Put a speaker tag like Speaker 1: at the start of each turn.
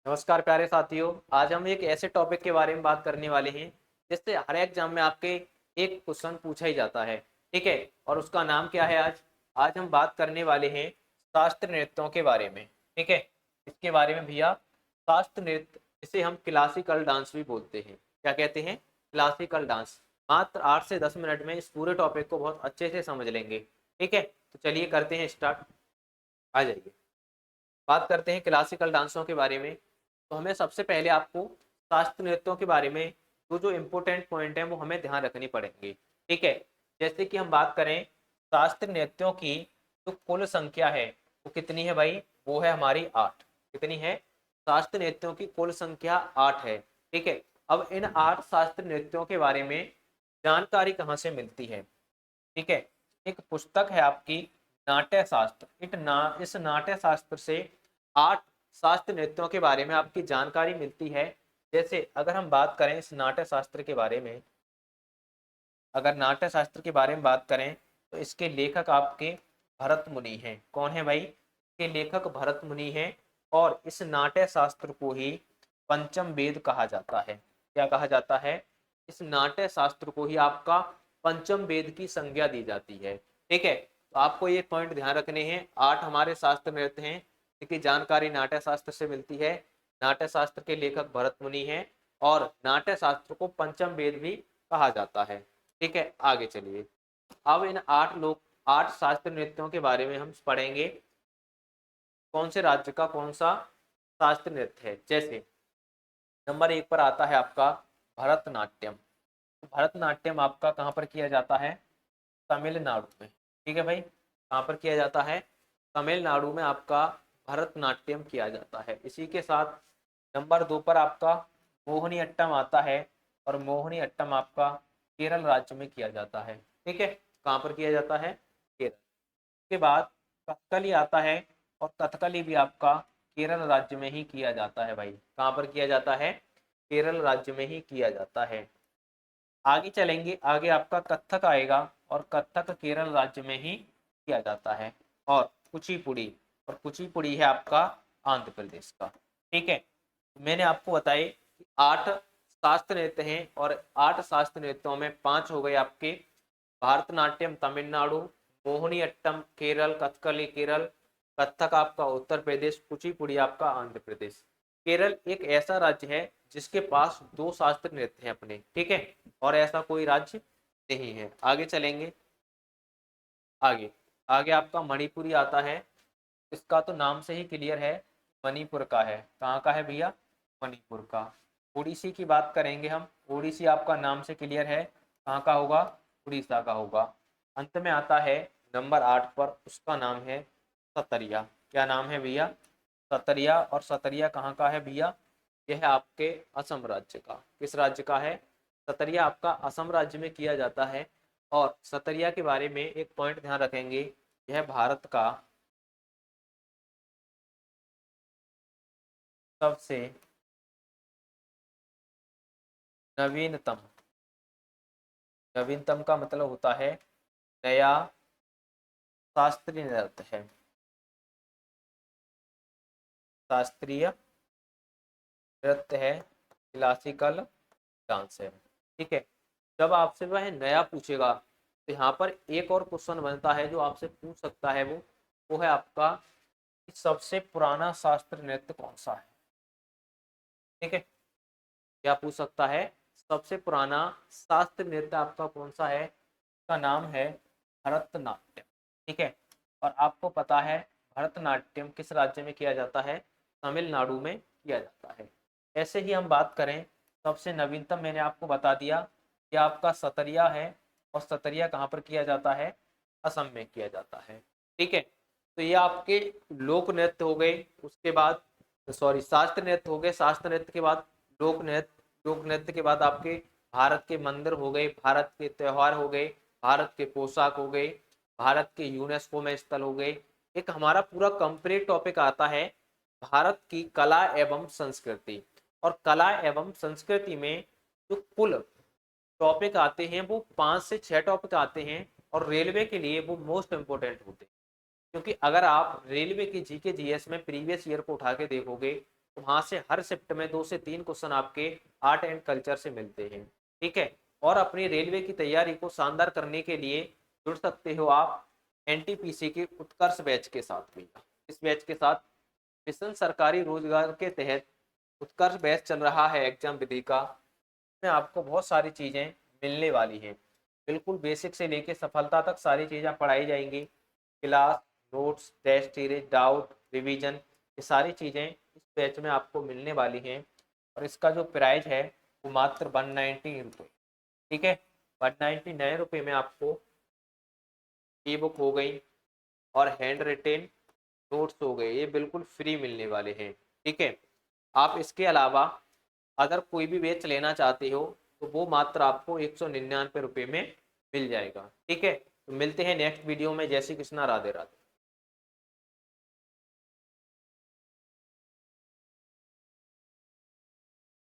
Speaker 1: नमस्कार प्यारे साथियों। आज हम एक ऐसे टॉपिक के बारे में बात करने वाले हैं जिससे हर एग्जाम में आपके एक क्वेश्चन पूछा ही जाता है। ठीक है। और उसका नाम क्या है? आज आज हम बात करने वाले हैं शास्त्रीय नृत्यों के बारे में। ठीक है। इसके बारे में भैया, शास्त्रीय नृत्य, इसे हम क्लासिकल डांस भी बोलते हैं। क्या कहते हैं? Classical dance. मात्र 8 से 10 मिनट में इस पूरे टॉपिक को बहुत अच्छे से समझ लेंगे। ठीक है, तो चलिए करते हैं स्टार्ट। आ जाइए, बात करते हैं क्लासिकल डांसों के बारे में। तो हमें सबसे पहले आपको शास्त्रीय नृत्यों के बारे में जो जो इम्पोर्टेंट पॉइंट है वो हमें ध्यान रखनी पड़ेंगे। ठीक है। जैसे कि हम बात करें शास्त्रीय नृत्यों की, तो कुल संख्या है वो कितनी है भाई? वो है हमारी 8। कितनी है? शास्त्रीय नृत्यों की कुल संख्या 8 है। ठीक है। अब इन 8 शास्त्रीय नृत्यों के बारे में जानकारी कहाँ से मिलती है? ठीक है। एक पुस्तक है आपकी, नाट्य शास्त्र। इस नाट्य शास्त्र से 8 शास्त्र नृत्यों के बारे में आपकी जानकारी मिलती है। जैसे अगर हम बात करें इस नाट्य शास्त्र के बारे में, अगर नाट्य शास्त्र के बारे में बात करें तो इसके लेखक आपके भरत मुनि हैं। कौन है भाई? इसके लेखक भरत मुनि हैं। और इस नाट्य शास्त्र को ही पंचम वेद कहा जाता है। क्या कहा जाता है? इस नाट्य शास्त्र को ही आपका पंचम वेद की संज्ञा दी जाती है। ठीक है। तो आपको ये पॉइंट ध्यान रखने हैं। 8 हमारे शास्त्र नृत्य हैं जिसकी जानकारी नाट्य शास्त्र से मिलती है। नाट्य शास्त्र के लेखक भरत मुनि हैं और नाट्य शास्त्र को पंचम वेद भी कहा जाता है। ठीक है, आगे चलिए। अब इन 8 शास्त्रीय नृत्यों के बारे में हम पढ़ेंगे। कौन से राज्य का कौन सा शास्त्रीय नृत्य है? जैसे नंबर 1 पर आता है आपका भरतनाट्यम। भरतनाट्यम आपका कहाँ पर किया जाता है? तमिलनाडु में। ठीक है भाई, कहाँ पर किया जाता है? तमिलनाडु में आपका भरतनाट्यम किया जाता है। इसी के साथ नंबर 2 पर आपका मोहिनी अट्टम आता है। और मोहिनी अट्टम आपका केरल राज्य में किया जाता है। ठीक है, कहाँ पर किया जाता है? केरल। के बाद कथकली आता है। और कथकली भी आपका केरल राज्य में ही किया जाता है भाई। कहाँ पर किया जाता है? केरल राज्य में ही किया जाता है। आगे चलेंगे, आगे आपका कथक आएगा। और कथक केरल राज्य में ही किया जाता है। और कुचिपुड़ी, और कुचिपुड़ी है आपका आंध्र प्रदेश का। ठीक है। मैंने आपको बताए कि 8 शास्त्र नृत्य हैं और 8 शास्त्र नृत्यों में 5 हो गए आपके भारतनाट्यम तमिलनाडु, मोहिनी अट्टम केरल, कथकली केरल, कथक आपका उत्तर प्रदेश, कुचिपुड़ी आपका आंध्र प्रदेश। केरल एक ऐसा राज्य है जिसके पास 2 शास्त्रीय नृत्य हैं अपने। ठीक है, और ऐसा कोई राज्य नहीं है। आगे चलेंगे। आगे आगे आपका मणिपुरी आता है। इसका तो नाम से ही क्लियर है, मणिपुर का है। कहाँ का है भैया? मणिपुर का। ओडिसी की बात करेंगे हम। ओडिसी आपका नाम से क्लियर है, कहाँ का होगा? उड़ीसा का होगा। अंत में आता है नंबर 8 पर, उसका नाम है सतरिया। क्या नाम है भैया? सतरिया। और सतरिया कहाँ का है भैया? यह है आपके असम राज्य का। किस राज्य का है? सतरिया आपका असम राज्य में किया जाता है। और सतरिया के बारे में एक पॉइंट ध्यान रखेंगे, यह भारत का सबसे नवीनतम, नवीनतम का मतलब होता है नया, शास्त्रीय नृत्य है। शास्त्रीय नृत्य है, क्लासिकल डांस है। ठीक है। जब आपसे वह नया पूछेगा तो यहाँ पर एक और क्वेश्चन बनता है जो आपसे पूछ सकता है। वो है आपका कि सबसे पुराना शास्त्रीय नृत्य कौन सा है? ठीक है, क्या पूछ सकता है? सबसे पुराना शास्त्रीय नृत्य आपका कौन सा है? का नाम है भरतनाट्यम। ठीक है। और आपको पता है भरतनाट्यम किस राज्य में किया जाता है? तमिलनाडु में किया जाता है। ऐसे ही हम बात करें, सबसे नवीनतम मैंने आपको बता दिया कि आपका सतरिया है। और सतरिया कहाँ पर किया जाता है? असम में किया जाता है। ठीक है। तो ये आपके लोक नृत्य हो गए। उसके बाद सॉरी, शास्त्र नृत्य हो गए। शास्त्र नृत्य के बाद लोक नृत्य, लोक नृत्य के बाद आपके भारत के मंदिर हो गए, भारत के त्योहार हो गए, भारत के पोशाक हो गए, भारत के यूनेस्को में स्थल हो गए। एक हमारा पूरा कंप्लीट टॉपिक आता है भारत की कला एवं संस्कृति। और कला एवं संस्कृति में जो कुल टॉपिक आते हैं वो 5 से 6 टॉपिक आते हैं। और रेलवे के लिए वो मोस्ट इंपोर्टेंट होते हैं। क्योंकि अगर आप रेलवे की जीके जीएस में प्रीवियस ईयर को उठा के देखोगे तो वहाँ से हर शिफ्ट में 2 से 3 क्वेश्चन आपके आर्ट एंड कल्चर से मिलते हैं। ठीक है, और अपनी रेलवे की तैयारी को शानदार करने के लिए जुड़ सकते हो आप एनटीपीसी के उत्कर्ष बैच के साथ भी। इस बैच के साथ मिशन सरकारी रोजगार के तहत उत्कर्ष बैच चल रहा है एग्जाम विधि का, में आपको बहुत सारी चीज़ें मिलने वाली हैं। बिल्कुल बेसिक से लेके सफलता तक सारी चीज़ें पढ़ाई जाएंगी। Class, notes, test series, doubt, revision, ये सारी चीज़ें इस बैच में आपको मिलने वाली हैं। और इसका जो प्राइस है वो मात्र 190 रुपये। ठीक है, 199 रुपये में आपको ई बुक हो गई और हैंड रिटेन नोट्स हो गए, ये बिल्कुल फ्री मिलने वाले हैं। ठीक है, आप इसके अलावा अगर कोई भी बैच लेना चाहते हो तो वो मात्र आपको 199 रुपये में मिल जाएगा। ठीक है, तो मिलते हैं नेक्स्ट वीडियो में। जय श्री कृष्णा, राधे राधे।